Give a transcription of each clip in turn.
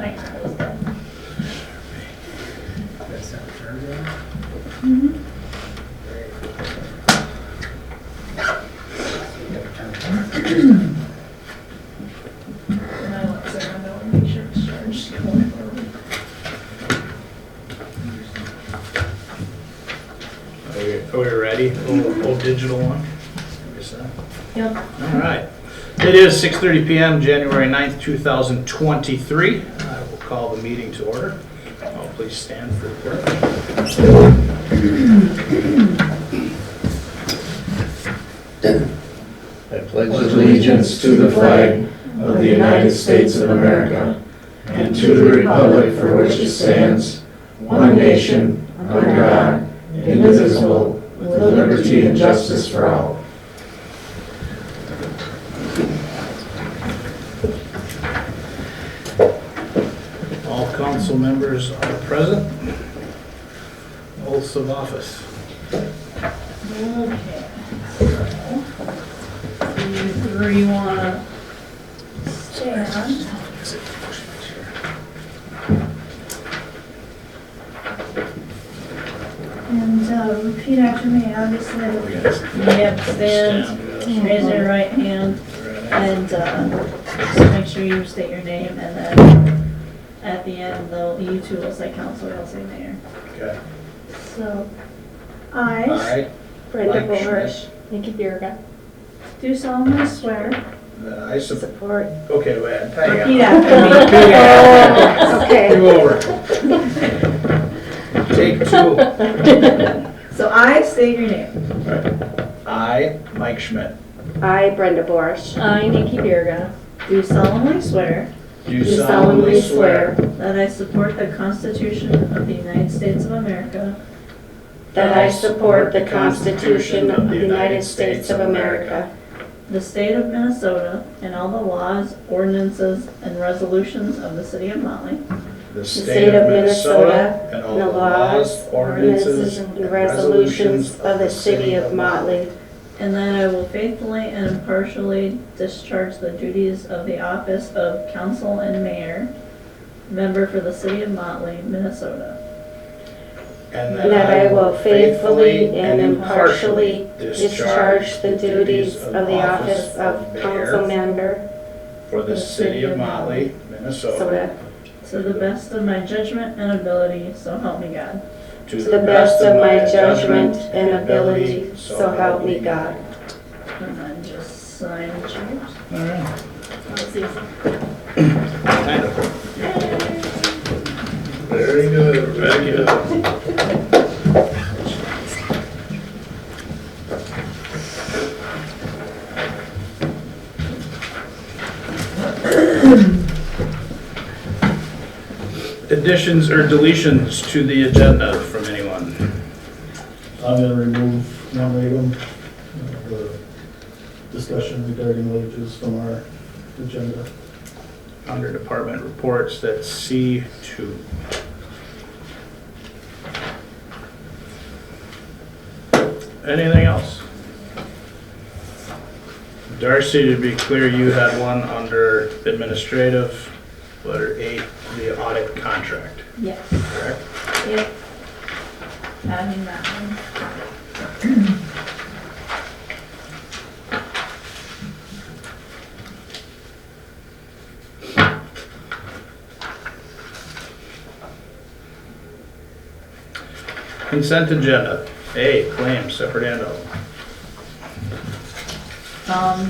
my car was dead. That's not turned Mm-hmm. And I looked at the window and make sure it's charged going forward. Are we ready? Old digital one? Yep. All right. It is 6:30 PM, January 9th, 2023. I will call the meeting to order. Please stand for the pledge. I pledge allegiance to the flag of the United States of America and to the republic for which it stands, one nation, under God, indivisible, with liberty and justice for all. All council members are present. Oaths of office. Okay. So you three wanna stand? And repeat after me, obviously. Yep, stand, raise your right hand, and just make sure you state your name, and then at the end, you two will say council, you'll say mayor. Okay. So, All I right. Brenda Mike Bulrush, Nikki Birga. do solemnly swear. I support. Support. Okay, wait. Hang on. Repeat after Okay. Move over. Take two. So I state your name. I, Mike Schmidt, I, Brenda Bulrush, I, Nikki Birga, do solemnly swear do do solemnly swear that I support the Constitution of the United States of America, that I support the Constitution of the United States of America, the state of Minnesota, and all the laws, ordinances, and resolutions of the city of Motley, the state of Minnesota, and all and the laws, ordinances, and resolutions of the city of Motley, and that I will faithfully and impartially discharge the duties of the office of council and mayor, member for the city of Motley, Minnesota. and and that I will faithfully and impartially discharge the duties of the office of council member for the city of Motley, Minnesota, Minnesota, To the best of my judgment and ability, so help me God. to the best of my judgment and ability, so help me God. And then just sign and choose. All right. That's easy. Kind of. Very good. Very good. Additions or deletions to the agenda from anyone? I'm gonna remove one item, the discussion regarding wages from our agenda. Under department reports, that's C2. Anything else? Darcy, to be clear, you had one under administrative, letter 8, the audit contract, Yes. correct? Yep. Adding that one. Consent agenda. A, claims, separate handout.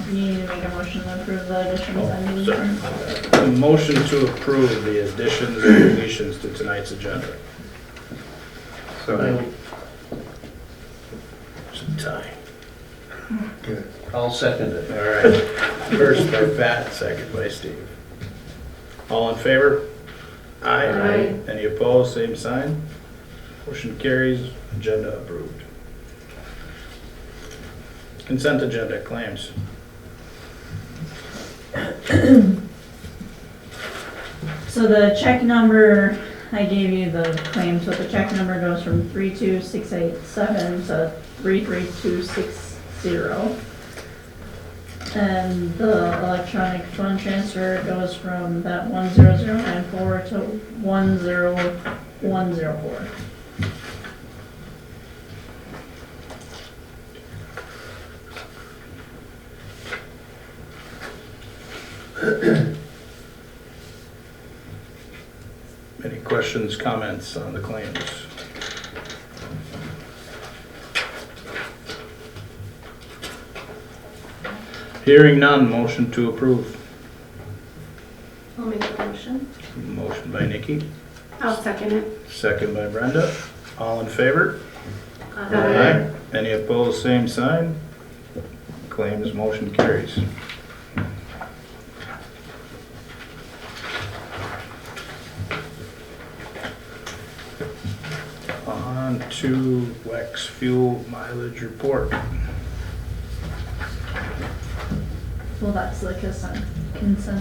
You need to make a motion to approve the additions and So, deletions. a motion to approve the additions and deletions to tonight's agenda. So, Some tie. I'll second it. All right. First by Pat, second by Steve. All in favor? Aye. Aye. Any opposed, same sign. Motion carries, agenda approved. Consent agenda, claims. So the check number, I gave you the claims, but the check number goes from 32687 to 33260. And the electronic fund transfer goes from that 10094 to 10104. Any questions, comments on the claims? Hearing none, motion to approve. I'll make a motion. Motion by Nikki, I'll second it. second by Brenda. All in favor? Aye. Any opposed, same sign. Claims motion carries. On to Wex Fuel mileage report. Well, that's the consent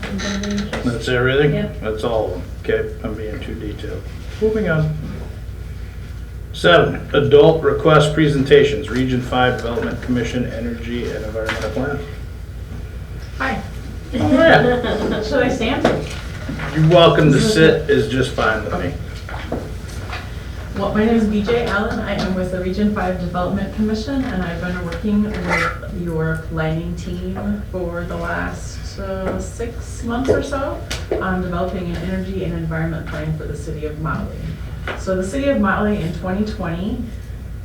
agenda. That's everything? Yep. That's all of them. Okay, I'm being too detailed. Moving on. 7, adult request presentations, Region 5 Development Commission Energy and Environmental Plan. Hi, Oh, yeah. should I stand? You're welcome to sit, is just fine with me. Well, my name is BJ Allen. I am with the Region 5 Development Commission, and I've been working with your planning team for the last 6 months or so on developing an energy and environment plan for the city of Motley. So the city of Motley in 2020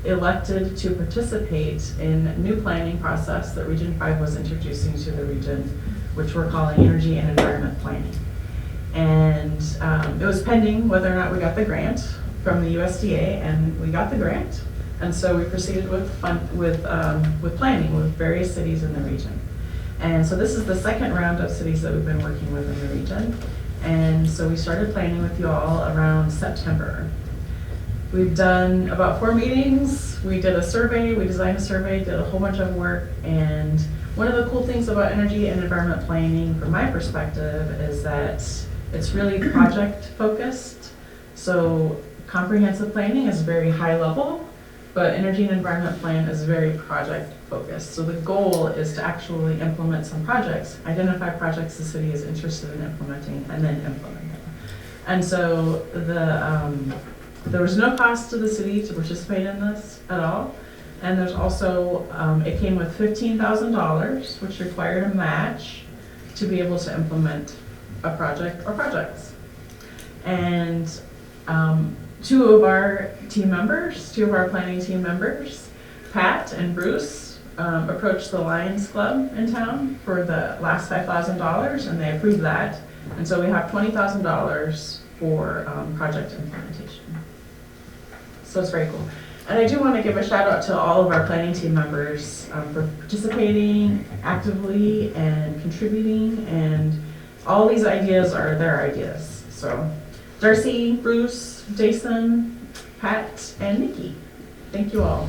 elected to participate in new planning process that Region 5 was introducing to the region, which we're calling energy and environment planning. And it was pending whether or not we got the grant from the USDA, and we got the grant. And so we proceeded with planning with various cities in the region. And so this is the second round of cities that we've been working with in the region. And so we started planning with you all around September. We've done about 4 meetings. We did a survey, we designed a survey, did a whole bunch of work. And one of the cool things about energy and environment planning, from my perspective, is that it's really project focused. So comprehensive planning is very high level, but energy and environment plan is very project focused. So the goal is to actually implement some projects, identify projects the city is interested in implementing, and then implement them. And so there was no cost to the city to participate in this at all. And there's also, it came with $15,000, which required a match to be able to implement a project or projects. And 2 of our planning team members, Pat and Bruce, approached the Lions Club in town for the last $5,000, and they approved that. And so we have $20,000 for project implementation. So it's very cool. And I do want to give a shout out to all of our planning team members for participating actively and contributing, and all these ideas are their ideas. So Darcy, Bruce, Jason, Pat, and Nikki, thank you all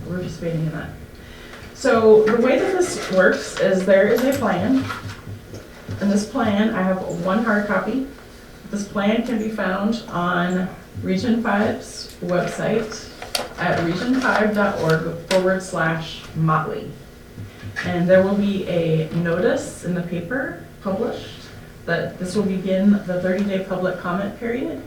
for participating in that. So the way that this works is there is a plan. And this plan, I have 1 hard copy. This plan can be found on Region 5's website at region5.org/Motley. And there will be a notice in the paper published that this will begin the 30-day public comment period.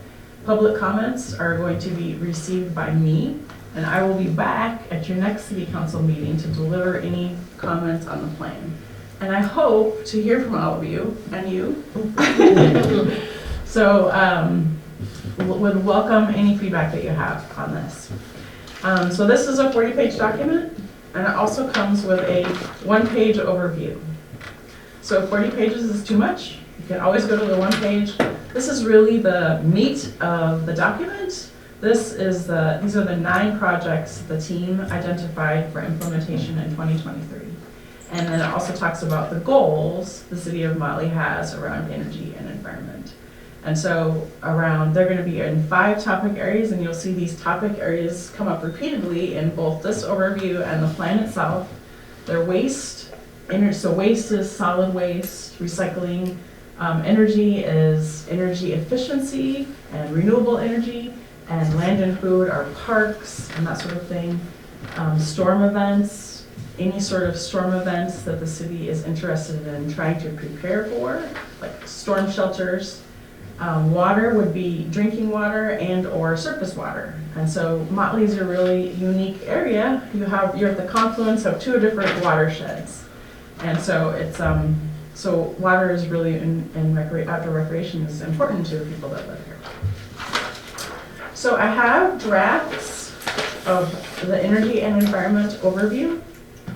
Public comments are going to be received by me, and I will be back at your next city council meeting to deliver any comments on the plan. And I hope to hear from all of you, and you. So would welcome any feedback that you have on this. So this is a 40-page document, and it also comes with a 1-page overview. So if 40 pages is too much, you can always go to the 1 page. This is really the meat of the document. These are the 9 projects the team identified for implementation in 2023. And then it also talks about the goals the city of Motley has around energy and environment. And so they're going to be in 5 topic areas, and you'll see these topic areas come up repeatedly in both this overview and the plan itself. They're waste. So waste is solid waste, recycling. Energy is energy efficiency and renewable energy, and land and food are parks and that sort of thing. Storm events, any sort of storm events that the city is interested in trying to prepare for, like storm shelters. Water would be drinking water and or surface water. And so Motley is a really unique area. You're at the confluence of two different watersheds. And so it's, so water is really, outdoor recreation is important to the people that live here. So I have drafts of the energy and environment overview,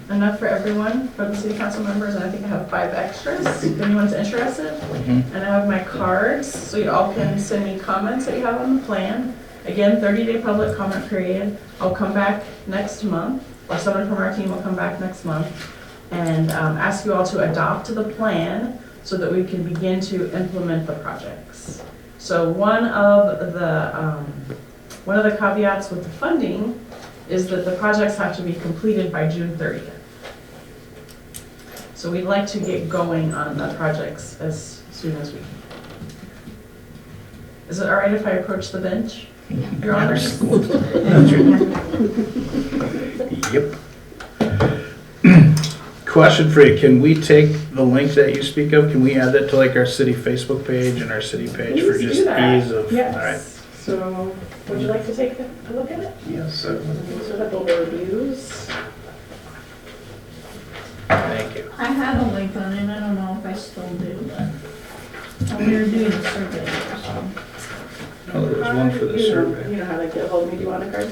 enough for everyone, for the city council members, and I think I have 5 extras, if anyone's interested. And I have my cards, so you all can send me comments that you have on the plan. Again, 30-day public comment period. I'll come back next month, or someone from our team will come back next month, and ask you all to adopt the plan so that we can begin to implement the projects. So one of the caveats with the funding is that the projects have to be completed by June 30th. So we'd like to get going on the projects as soon as we can. Is it all right if I approach the bench, Your Honors? Yep. Question for you, can we take the link that you speak of, can we add that to like our city Facebook page and our city page for Please do just that. ease of, Yes. all right? So would you like to take a look at it? Yes, certainly. So that will reviews. Thank you. I have a link on it, I don't know if I still do, but we were doing a survey or something. Oh, there was one for the You know- survey. You know how to get hold of me, do you want a card?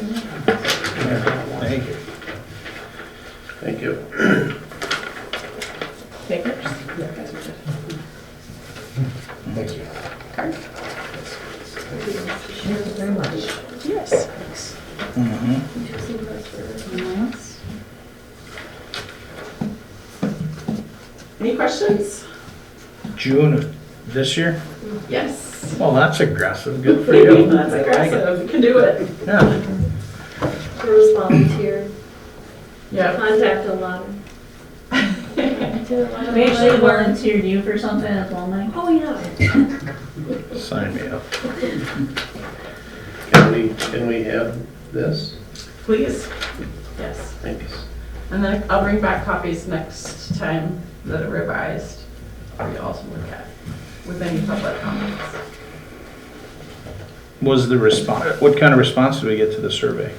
Thank you. Thank you. Takers? Thank you. Yes. Mhm. Any questions? June of this year? Yes. Well, that's aggressive, good for you. That's I like it. aggressive, you can do it. Yeah. Bruce volunteered, Yeah. contact a lot of. We actually volunteered you for something as well, Mike. Oh, yeah. Sign me up. Can we have this? Please? Yes. Thanks. And then I'll bring back copies next time that are revised for you all to look at with any public comments. Was the response, what kind of response did we get to the survey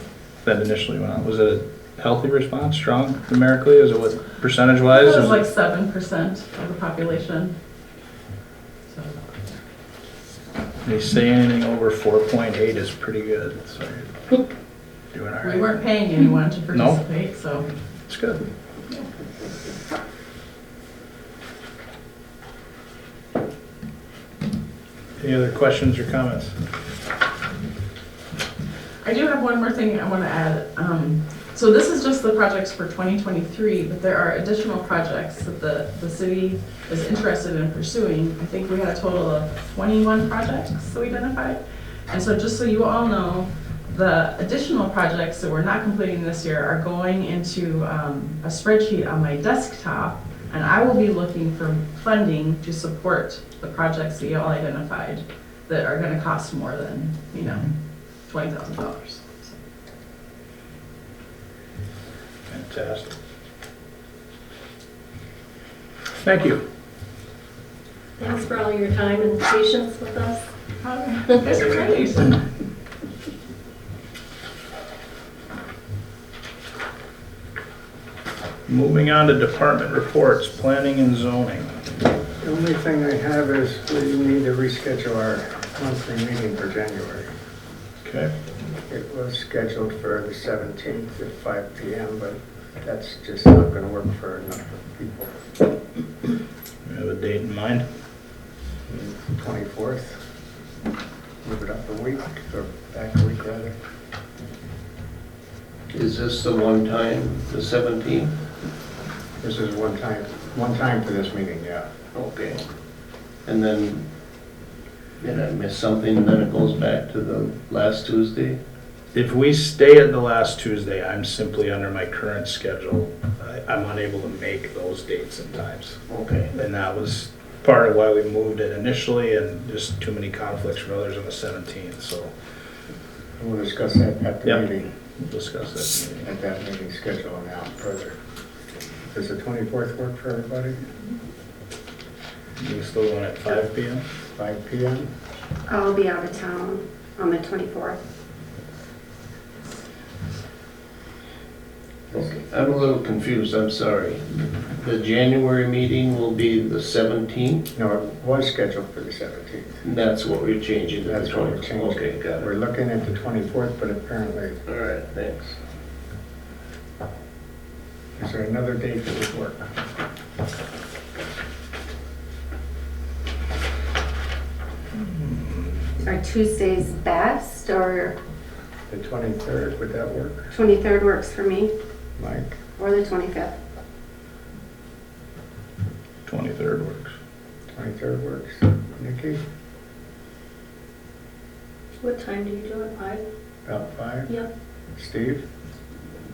that initially went out? Was it a healthy response, strong numerically? Is it what, percentage wise? It was like 7% of the population. So, They say anything over 4.8 is pretty good, so you're doing all we right. weren't paying anyone to No. participate, so. It's good. Any other questions or comments? I do have one more thing I want to add. So this is just the projects for 2023, but there are additional projects that the city is interested in pursuing. I think we had a total of 21 projects that we identified. And so just so you all know, the additional projects that we're not completing this year are going into a spreadsheet on my desktop, and I will be looking for funding to support the projects that you all identified that are going to cost more than, $20,000. Fantastic. Thank you. Thanks for all your time and patience with us. Guys are great. Moving on to department reports, planning and zoning. The only thing I have is we need to reschedule our monthly meeting for January. Okay. It was scheduled for the 17th at 5 PM, but that's just not going to work for enough people. We have a date in mind? 24th, move it up a week, or back a week rather. Is this the one time, the 17th? This is one time for this meeting, yeah. Okay. And then, did I miss something, and then it goes back to the last Tuesday? If we stay at the last Tuesday, I'm simply under my current schedule. I'm unable to make those dates and times. Okay. And that was part of why we moved it initially, and just too many conflicts for others on the 17th, so We'll discuss that at the Yep. meeting, we'll discuss that in the meeting. at that meeting schedule now further. Does the 24th work for everybody? You still going at 5 PM? 5 PM? I'll be out of town on the 24th. Okay, I'm a little confused, I'm sorry. The January meeting will be the 17th? No, it was scheduled for the 17th. That's what we're changing to the That's what we're 20th. changing. Okay, got We're it. looking at the 24th, but apparently, All right, thanks. is there another date that would work? Are Tuesdays best, or The 23rd, would that work, 23rd works for me, Mike? or the 25th? 23rd works. 23rd works. Nikki, What time do you do it, 5? about 5? Yep. Steve,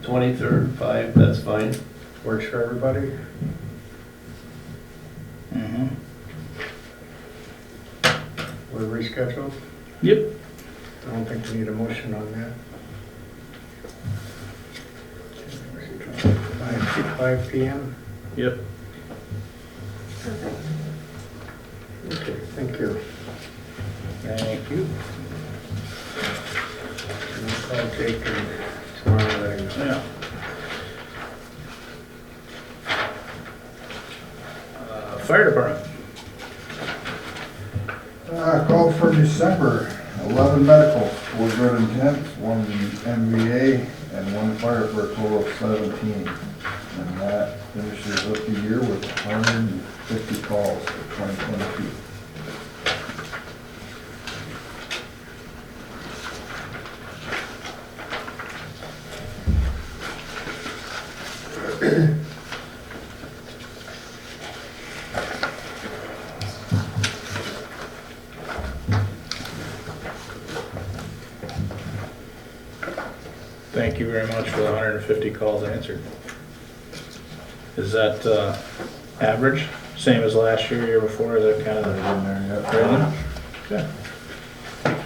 23rd, 5, that's fine. works for everybody? Mm-hmm. We're rescheduled? Yep. I don't think we need a motion on that. 5 PM? Yep. Okay, thank you. Thank you. And I'll call Jake and tomorrow, let him know. Yeah. Fire department. Called for December, 11 medicals, 4 good intents, 1 MVA, and 1 fire for a total of 17. And that finishes up the year with 150 calls for 2022. Thank you very much for the 150 calls answered. Is that average? Same as last year, year before? Is that kind of Right in there yet. the... Okay.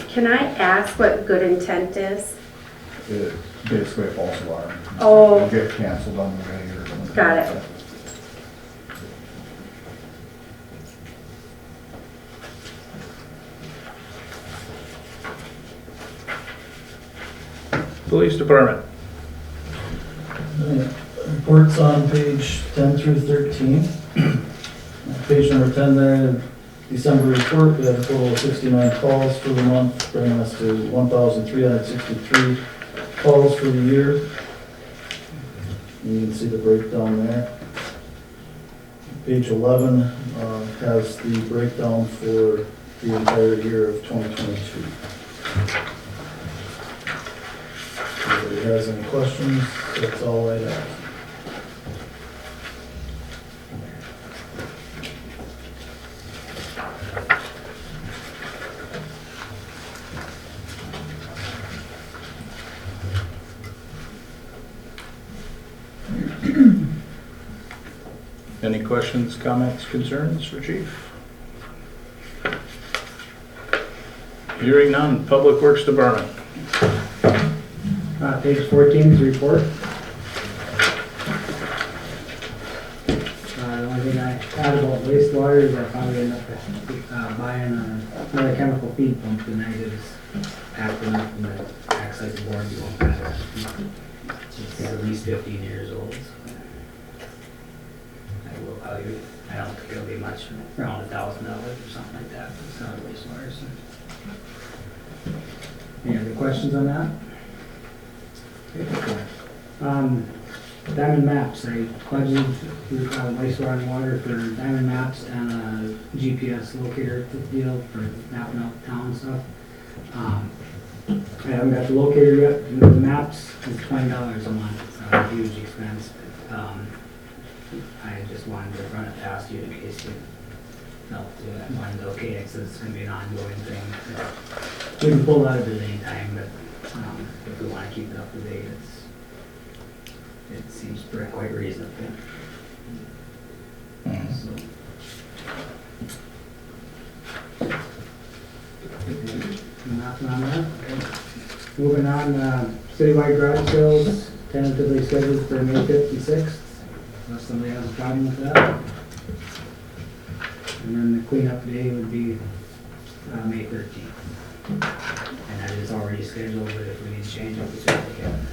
Can I ask what good intent is? It's basically a false alarm. Oh. It'll get canceled on the way or something. Got like it. that. Police department. Reports on page 10 through 13. Page number 10 there, December report, we had a total of 69 calls for the month, bringing us to 1,363 calls for the year. You can see the breakdown there. Page 11 has the breakdown for the entire year of 2022. If anybody has any questions, that's all I'd ask. Any questions, comments, concerns for chief? Hearing none. Public Works Department. Page 14 is the report. The only thing I add about wastewater is I found we ended up buying another chemical feed pump tonight. It was acting up and it acts like a board won't matter. It's at least 15 years old. So I will value, I don't think it'll be much, around $1,000 or something like that. It's not wastewater. So. Any other questions on that? Diamond Maps, I budgeted wastewater and water for Diamond Maps and a GPS locator deal for mapping out town and stuff. I haven't got the locator yet. The maps is $20 a month. It's not a huge expense, but I just wanted to run it past you in case you wanted to okay, because it's going to be an ongoing thing. We can pull out of it anytime, but if we want to keep it up to date, it seems quite reasonable. So. Nothing on that. Okay. Moving on, citywide garage sales tentatively scheduled for May 5th and 6th. unless somebody has a problem with that. And then the cleanup day would be May 13th. And that is already scheduled, but if we need to change it, we certainly can.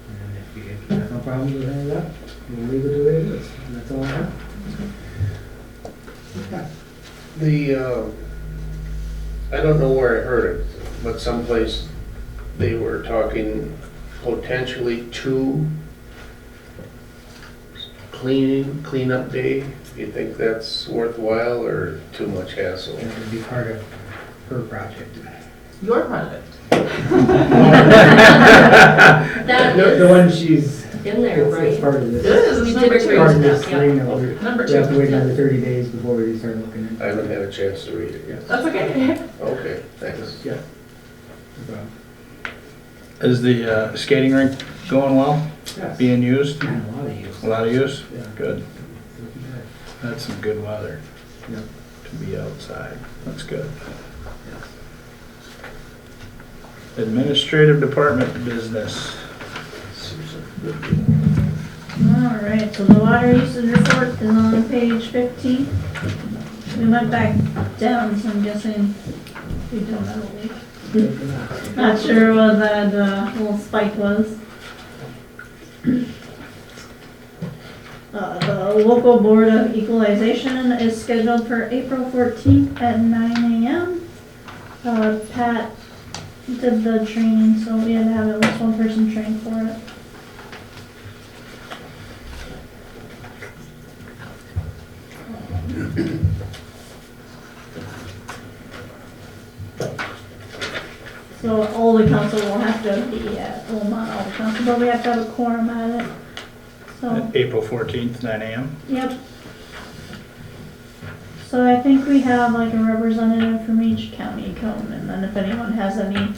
And if you have no problems with any of that, we'll leave it the way it is. And that's all I have. I don't know where I heard it, but someplace they were talking potentially 2 cleanup day. Do you think that's worthwhile or too much hassle? That would be part of her project. Your project. That The one she's, in there, it's right? part of this. It is, We it's did number agree two. Part of with this that, yeah. thing that we Number have to two. wait another 30 days before we start looking at it. I haven't had a chance to read it yet. That's okay. Okay, thanks. So, Is the skating rink going well, yes. being used? And a lot of use. A lot of use? Yeah. Good. Looking good. That's some good weather Yep. to be outside. That's good. Yes. Administrative department business. All right, so the water usage report is on page 15. We went back down, so I'm guessing we don't have a leak. Not sure what that little spike was. The local board of equalization is scheduled for April 14th at 9 a.m. Pat did the training, so we had to have at least one person trained for it. So all the council will have to be at, well, not all the council, but we have to have a quorum at it. So, April 14th, 9 a.m. yep. So I think we have like a representative from each county come, and then if anyone has any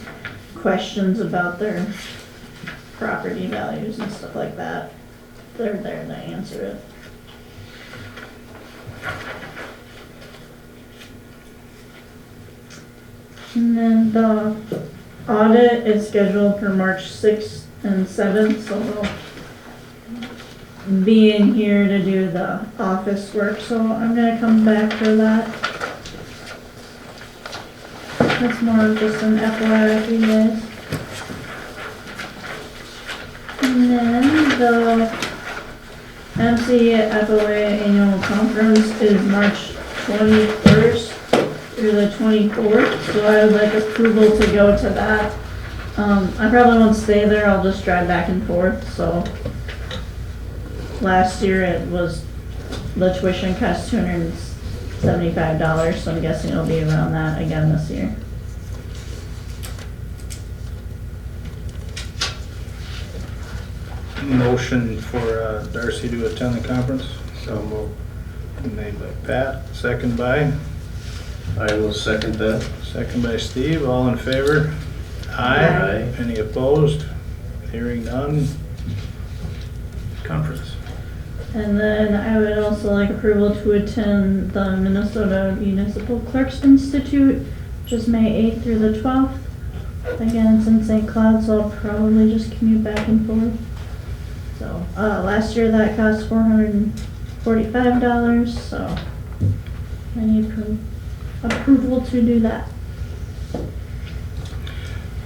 questions about their property values and stuff like that, they're there to answer it. And then the audit is scheduled for March 6th and 7th, so we'll be in here to do the office work, so I'm gonna come back for that. That's more of just an FYI for you guys. And then the MCFOA annual conference is March 21st through the 24th, so I would like approval to go to that. I probably won't stay there, I'll just drive back and forth, so. Last year it was, the tuition cost $275, so I'm guessing it'll be around that again this year. Motion for Darcy to attend the conference. So moved. Made by Pat, second by? I will second that. Second by Steve, all in favor? Aye. Any opposed? Hearing none. Conference. And then I would also like approval to attend the Minnesota Municipal Clerks Institute, which is May 8th through the 12th. Again, it's in St. Cloud, so I'll probably just commute back and forth. So, last year that cost $445, so I need approval to do that.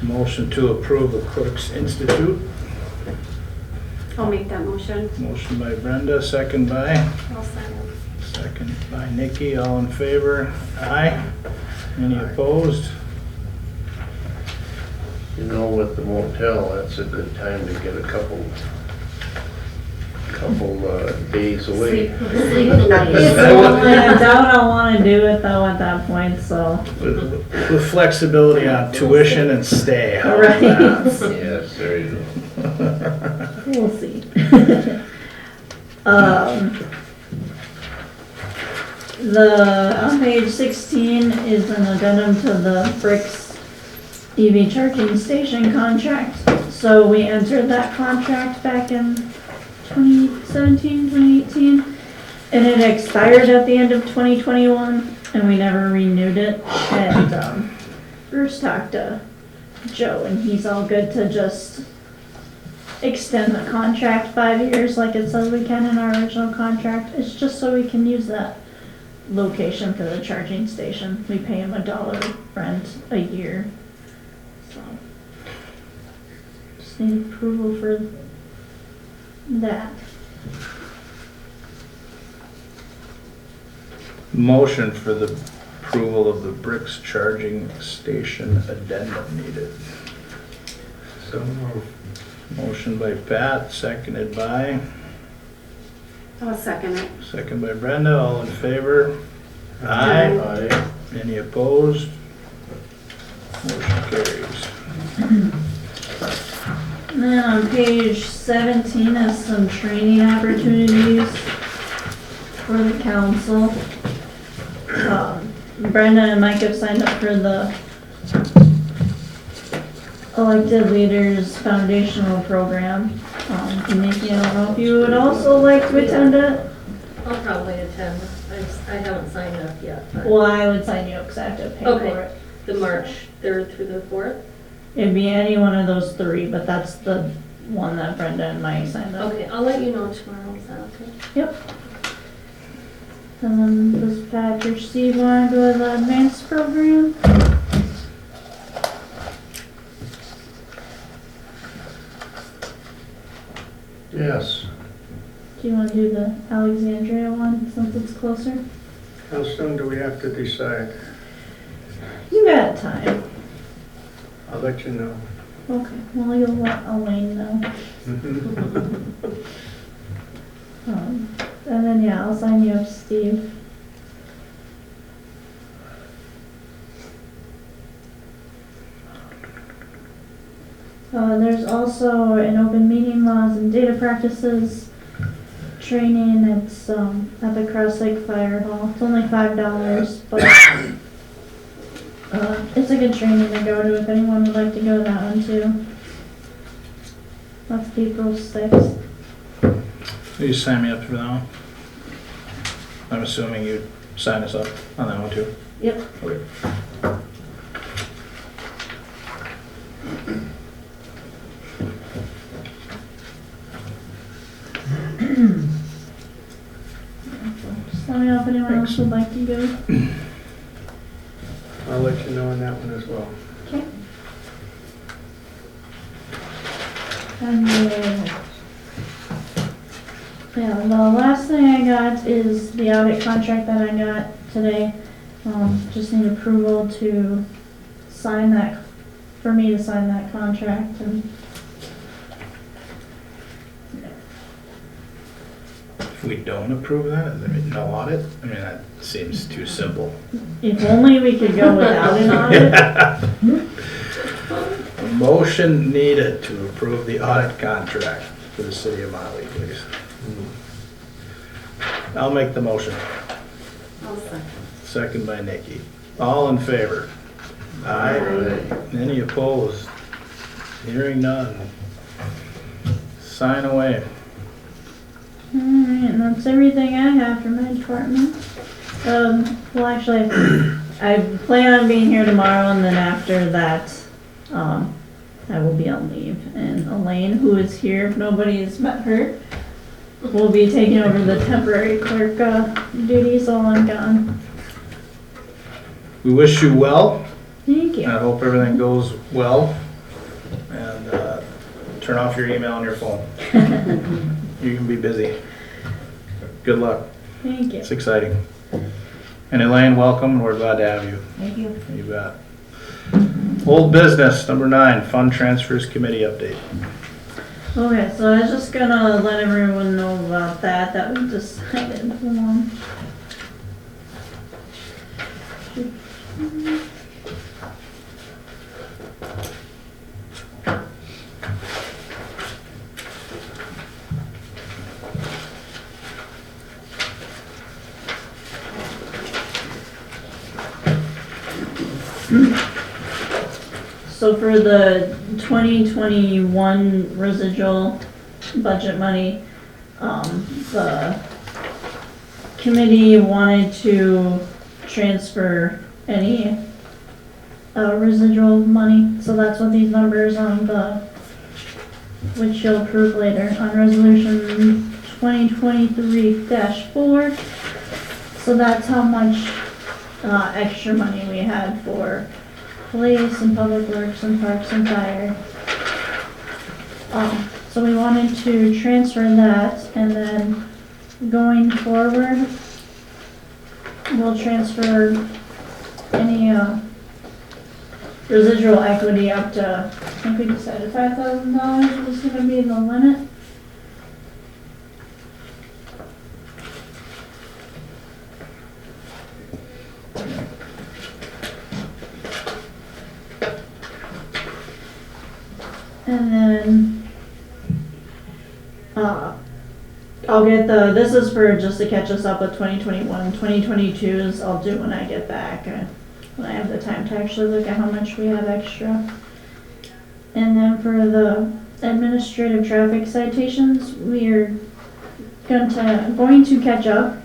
Motion to approve the Clerks Institute. I'll make that motion. Motion by Brenda, second by? I'll second. Second by Nikki, all in favor? Aye. Any opposed? You know, with the motel, that's a good time to get a couple days away. It's only, I doubt I'll wanna do it though at that point, so. With flexibility on tuition and stay. How about Right. that? Yes, there you go. We'll see. On page 16 is an addendum to the Bricks EV charging station contract. So we entered that contract back in 2017, 2018, and it expired at the end of 2021, and we never renewed it. And Bruce talked to Joe and he's all good to just extend the contract 5 years like it says we can in our original contract. It's just so we can use that location for the charging station. We pay him $1 rent a year. So just need approval for that. Motion for the approval of the Bricks charging station addendum needed. So moved. Motion by Pat, seconded by, I'll second it. second by Brenda, all in favor? Aye. Aye. Any opposed? Motion carries. And then on page 17 is some training opportunities for the council. Brenda and Mike have signed up for the Elected Leaders Foundational Program. And Nikki, I don't know if you would also like to attend it? I'll probably attend. I haven't signed up yet, but Well, I would sign you up because I have to pay Okay. for it. the March 3rd through the 4th. It'd be any one of those three, but that's the one that Brenda and Mike signed up. Okay, I'll let you know tomorrow, is that okay? Yep. And then does Patrick Steve want to go to the advanced program? Yes. Do you want to do the Alexandria one since it's closer? How soon do we have to decide? You got time. I'll let you know. Okay, well, you'll let Elaine know. And then, yeah, I'll sign you up, Steve. There's also an open meeting laws and data practices training. It's at the Cross Lake Fire Hall. It's only $5, but it's a good training to go to if anyone would like to go to that one too. That's April 6th. Will you sign me up for that one? I'm assuming you'd sign us up on that one too? Yep. Okay. Just let me know if anyone else would like to go. I'll let you know on that one as well. Okay. And then, yeah, the last thing I got is the audit contract that I got today. Just need approval to sign that, for me to sign that contract and If we don't approve that, I mean, no audit, I mean, that seems too simple. if only we could go without an audit. A motion needed to approve the audit contract for the city of Motley, please. I'll make the motion. I'll second. Second by Nikki. All in favor? Aye. Any opposed? Hearing none. Sign away. Alright, and that's everything I have for my department. Well, actually, I plan on being here tomorrow, and then after that, I will be on leave. And Elaine, who is here, if nobody has met her, will be taking over the temporary clerk duties while I'm gone. We wish you well. Thank you. I hope everything goes well. And turn off your email on your phone. You can be busy. Good luck. Thank you. It's exciting. And Elaine, welcome. We're glad to have you. Thank you. You bet. Old business, number 9, Fund Transfers Committee update. Okay, so I was just gonna let everyone know about that we decided on. So for the 2021 residual budget money, the committee wanted to transfer any residual money, so that's what these numbers on the, which you'll approve later, on resolution 2023-4. So that's how much, extra money we had for police and public works and parks and fire. So we wanted to transfer that, and then going forward, we'll transfer any, residual equity up to, I think we decided $5,000 was gonna be the limit. And then, I'll get this is for just to catch us up with 2021, 2022s I'll do when I get back, when I have the time to actually look at how much we have extra. And then for the administrative traffic citations, we're going to catch up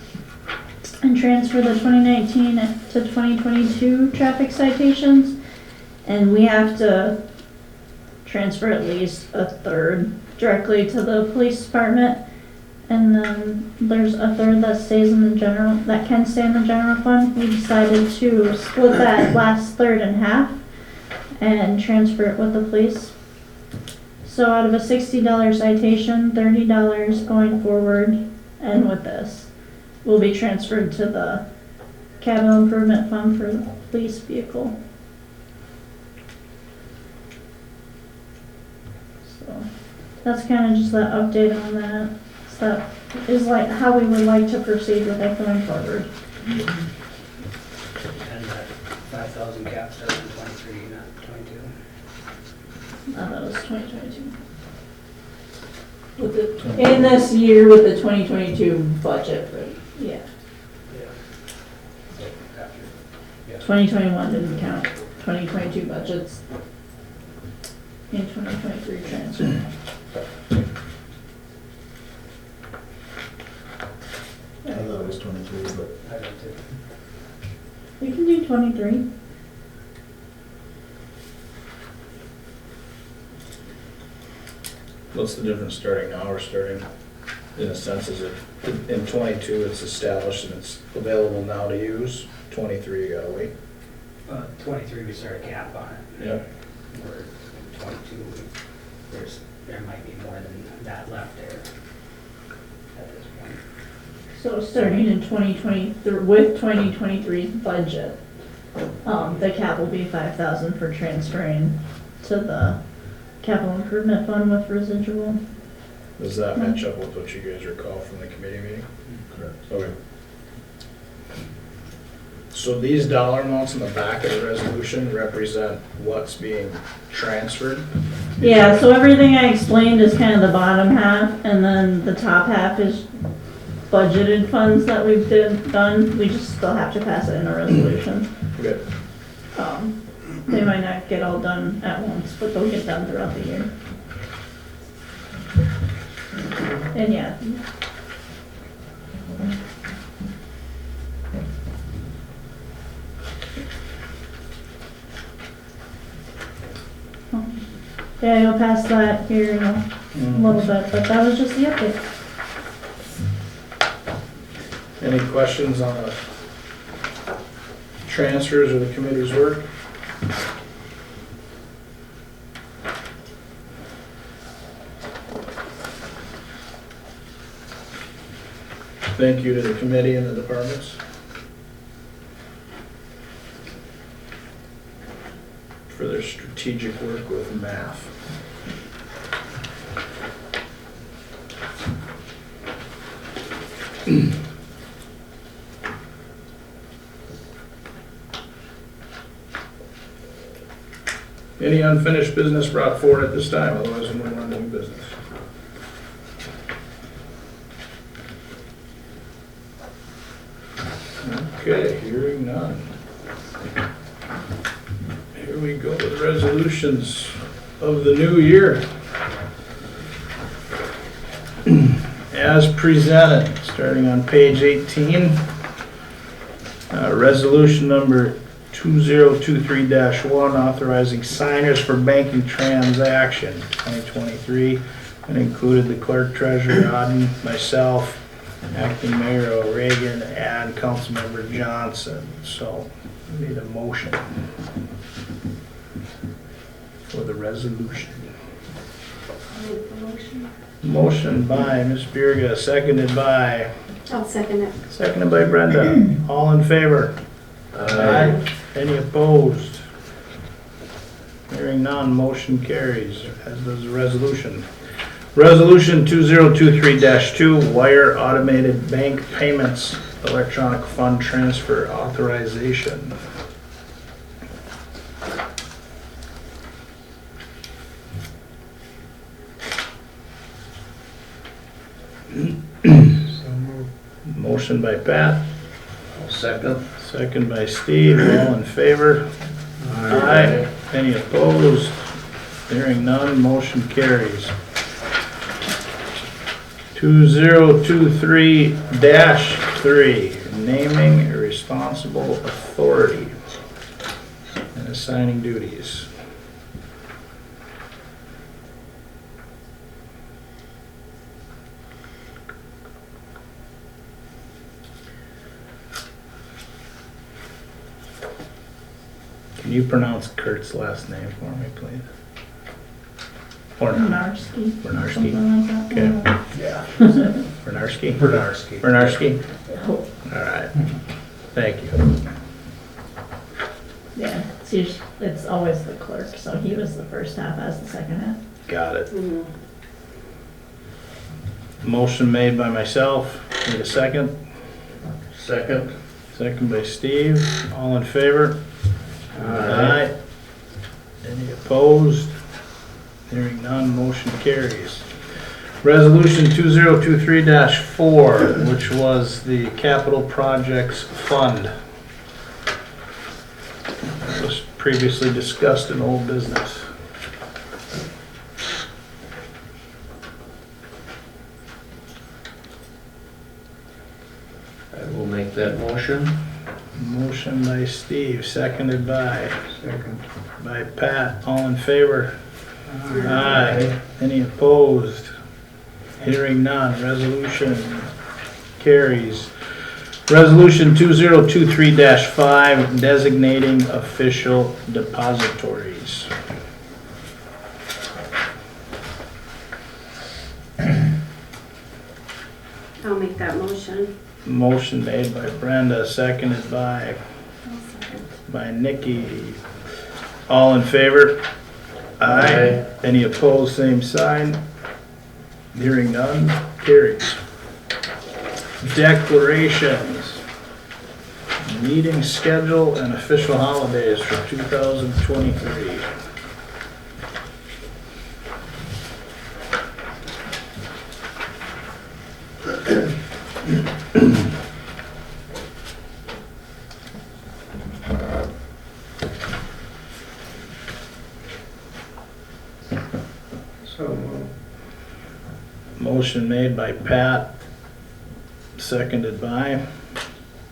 and transfer the 2019 to 2022 traffic citations, and we have to transfer at least a third directly to the police department, and then there's a third that stays in the general, that can stay in the general fund. We decided to split that last third in half and transfer it with the police. So out of a $60 citation, $30 going forward, and with this, will be transferred to the capital improvement fund for the police vehicle. So that's kind of just that update on that. So that is like how we would like to proceed with it going forward. And that 5,000 cap starts in 23, not 22. That was 2022. With the, in this year with the 2022 budget, for, yeah. Yeah. So after, yeah. 2021 didn't count. 2022 budgets. In 2023 transfer. I thought it was 23, but I got to. We can do 23. What's the difference starting now or starting, in a sense, is it, in 22 it's established and it's available now to use, 23 you gotta wait? 23 we start a cap on it. Yep. Where 22, there might be more than that left there at this point. So starting in 2023, with 2023 budget, the cap will be 5,000 for transferring to the capital improvement fund with residual. Does that match up with what you guys recall from the committee meeting? correct. Okay. So these dollar amounts in the back of the resolution represent what's being transferred? Yeah, so everything I explained is kind of the bottom half, and then the top half is budgeted funds that we've done. We just still have to pass it in a resolution. Okay. They might not get all done at once, but they'll get done throughout the year. And yeah. Yeah, you'll pass that here in a little bit, but that was just the update. Any questions on the transfers or the committee's work? Thank you to the committee and the departments for their strategic work with math. Any unfinished business brought forward at this time, otherwise we'll move on to new business. Okay, hearing none. Here we go with resolutions of the new year. As presented, starting on page 18, resolution number 2023-1, authorizing signers for banking transaction 2023, and included the clerk treasurer, Auden, myself, acting mayor O'Regan, and councilmember Johnson. So, we need a motion for the resolution. Motion by Ms. Birga, seconded by I'll second it. Brenda. All in favor? Aye. Any opposed? Hearing none, motion carries, as does the resolution. Resolution 2023-2, wire automated bank payments, electronic fund transfer authorization. Motion by Pat, Second. second by Steve, all in favor? Aye. Any opposed? Hearing none, motion carries. 2023-3, naming a responsible authority and assigning duties. Can you pronounce Kurt's last name for me, please? Or not? Narski. Bernarski. Something like that. Okay. Yeah. Bernarski? Bernarski. Bernarski? All right. Thank you. Yeah, it's always the clerk, so he was the first half, as the second half. Got it. Motion made by myself. Need a second? Second. Second by Steve. All in favor? Aye. Any opposed? Hearing none, motion carries. Resolution 2023-4, which was the Capital Projects Fund. That was previously discussed in old business. I will make that motion. Motion by Steve, seconded by Second. Pat. All in favor? Aye. Any opposed? Hearing none, resolution carries. Resolution 2023-5, designating official depositories. I'll make that motion. Motion made by Brenda, seconded by Nikki. All in favor? Aye. Any opposed, same sign. Hearing none, carries. Declarations. Meeting schedule and official holidays for 2023. So moved. Motion made by Pat, seconded by,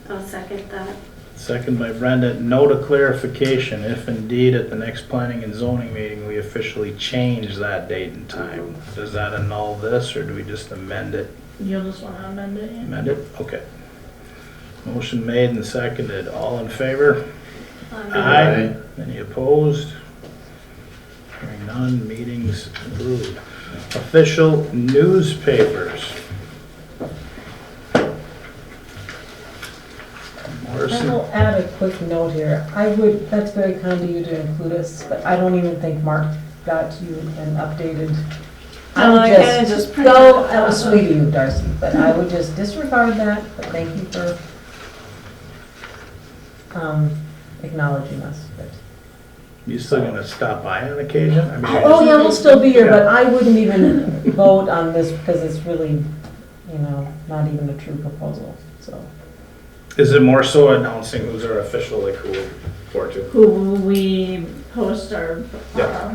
I'll second that. second by Brenda. Note of clarification, if indeed at the next planning and zoning meeting, we officially change that date and time, does that annul this, or do we just amend it? You'll just want to amend it, yeah? Amend it? Okay. Motion made and seconded. All in favor? Aye. Any opposed? Hearing none, meetings approved. Official newspapers. I Morrison? will add a quick note here. That's very kind of you to include us, but I don't even think Mark got you an updated. I would kinda just printed No, it that was out. sweet of you, Darcy, but I would just disregard that, but thank you for acknowledging us. But- You still gonna stop by on occasion? I mean, Oh, yeah, we'll still be here, but I wouldn't even vote on this because it's really, not even a true proposal, so. Is it more so announcing who's our official, like who for too. who we post our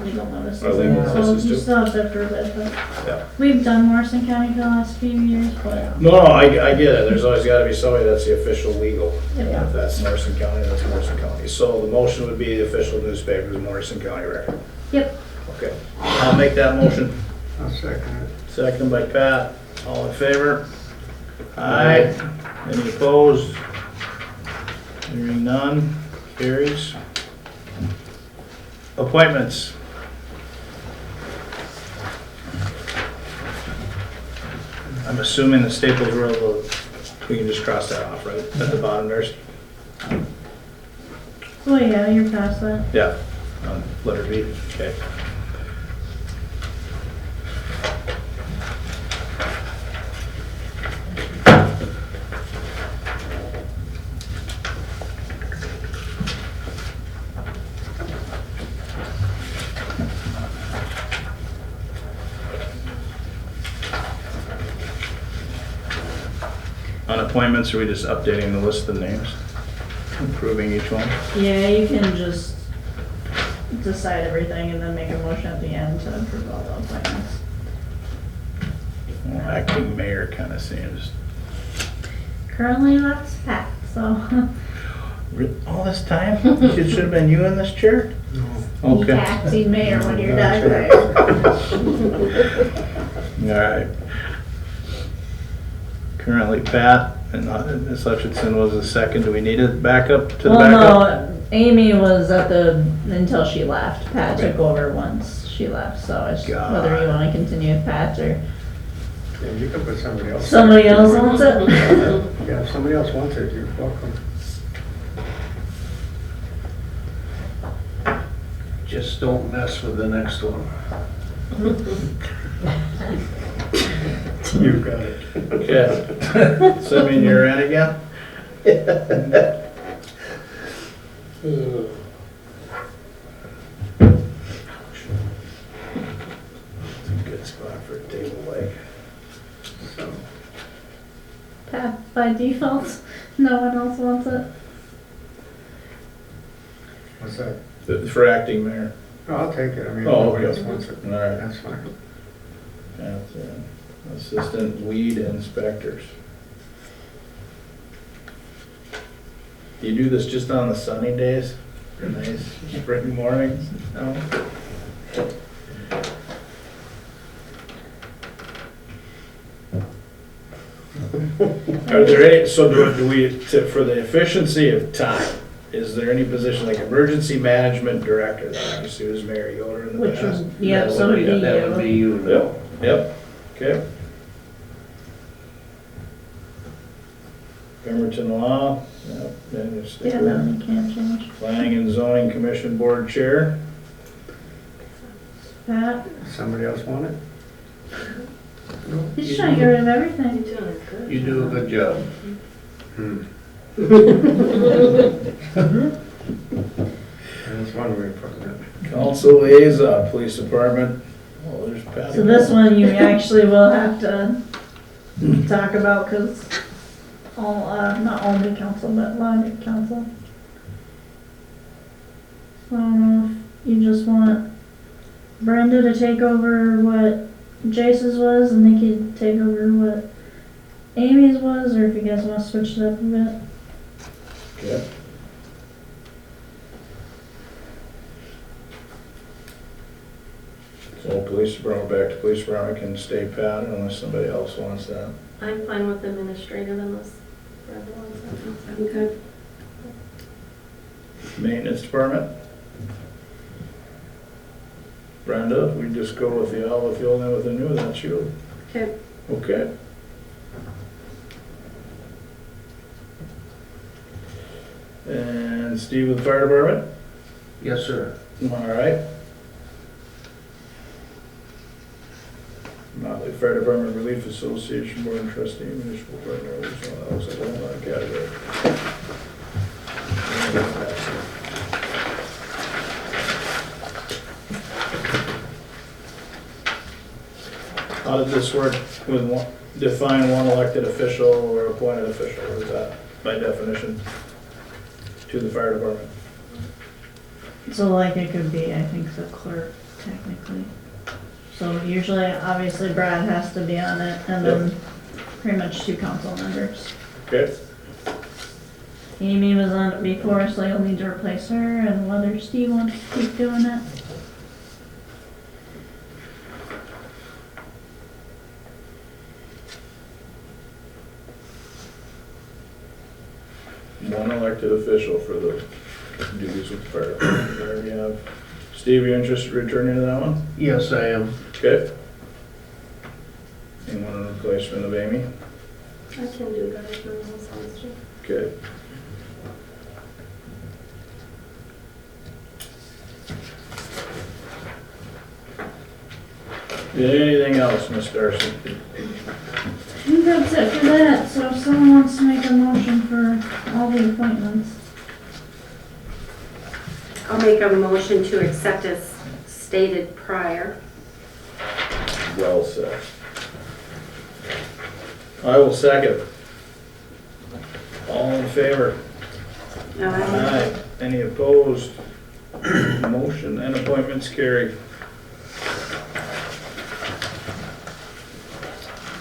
legal notices. Our legal So notices you too. still have to approve it, Yeah. but we've done Morrison County for the last few years, but No, I get it, there's always gotta be somebody that's the official legal. Yeah. If that's Morrison County, that's Morrison County. So the motion would be the official newspaper, the Morrison County Record. Yep. Okay, I'll make that motion. I'll second it. Second by Pat, all in favor? Aye. Any opposed? Hearing none, carries. Appointments. I'm assuming the Staples Road, we can just cross that off, right, at the bottom there? oh yeah, you're past that. Yeah, letter B, okay. On appointments, are we just updating the list of names? Approving each one? Yeah, you can just decide everything and then make a motion at the end to approve all the appointments. Well, acting mayor kind of seems, Currently that's Pat, so. all this time? It should have been you in this chair? No. He's Okay. acting mayor when you're That's done. All right. Currently Pat, and Ms. Hutchinson was the second. Do we need it back up to the Well, backup? no, Amy was at until she left. Pat Okay. took over once she left, so it's God. whether you wanna continue with Pat or Yeah, you can put somebody else. somebody else wants it. Yeah, if somebody else wants it, you're welcome. Just don't mess with the next one. You've got it. Okay. So I mean, you're in again? It's a good spot for a table leg. So, Pat by default, no one else wants it. what's that? For acting mayor. Oh, I'll take it. I mean, if Oh, nobody okay. else wants it. All right. That's fine. That's, assistant weed inspectors. Do you do this just on the sunny days? Or nice spring mornings? No? Are there any, so do we, for the efficiency of time, is there any position like emergency management director? That obviously was Mary Yoder in the Which past. was, yeah, so would be That would be you. you. Yep, yep, okay. Pemberton Law, yep, then you stick Yeah, with no, you can't change. Planning and Zoning Commission Board Chair. Pat, Somebody else want it? he's trying to get rid of everything. You do a good job. That's one way of putting it. Council Liaison, Police Department. Well, there's Patty. So this one you actually will have to talk about, cause all, not only council, but a lot of council. So I don't know if you just want Brenda to take over what Jace's was and Nikki to take over what Amy's was, or if you guys wanna switch it up a bit. Okay. So Police Department, back to Police Department, can stay Pat unless somebody else wants that. I'm fine with administrative unless Brenda wants that. Okay. Maintenance Department. Brenda, we just go with the old, with the old and with the new, that's you. Okay. Okay. And Steve with the Fire Department? Yes, sir. All right. Motley Fire Department Relief Association Board and Trustee, Municipal Partner, that looks like a whole lot of category. How did this work with one, define one elected official or appointed official, or is that by definition to the fire department? So like it could be, I think, the clerk technically. So usually, obviously Brad has to be on it and then pretty much 2 council members. Okay. Amy was on it before, so you'll need to replace her, and whether Steve wants to keep doing it. One elected official for the duties with the fire department. There we have. Steve, you interested in returning to that one? Yes, I am. Okay. Anyone in replacement of Amy? I can do that if no one else wants to. Okay. Anything else, Ms. Darcy? I think that's it for that, so if someone wants to make a motion for all the appointments. I'll make a motion to accept as stated prior. Well said. I will second. All in favor? Aye. Any opposed? Motion and appointments carried.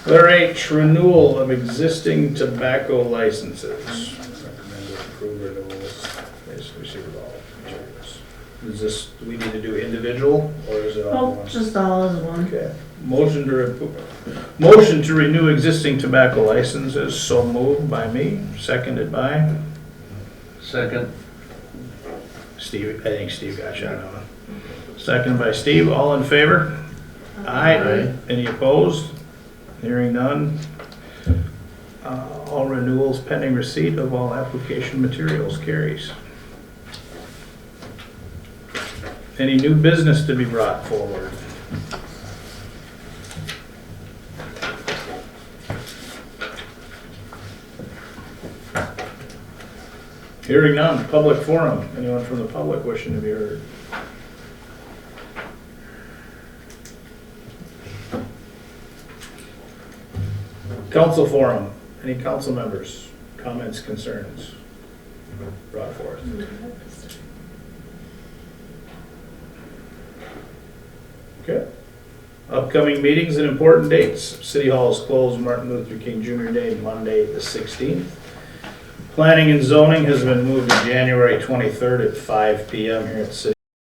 Letter H, renewal of existing tobacco licenses. Recommend to approve renewals. Basically, receive all materials. Is this, do we need to do individual, or is it all Oh, at once? just all as one. Okay. Motion to renew existing tobacco licenses, so moved by me, seconded by Second. Steve. I think Steve got you on that one. Seconded by Steve, all in favor? Aye. Any opposed? Hearing none. All renewals pending receipt of all application materials carries. Any new business to be brought forward? Hearing none. Public forum. Anyone from the public wishing to be heard? Council forum. Any council members, comments, concerns brought forth? Okay. Upcoming meetings and important dates. City Hall is closed Martin Luther King Jr. Day, Monday the 16th. Planning and zoning has been moved to January 23rd at 5 p.m. here at City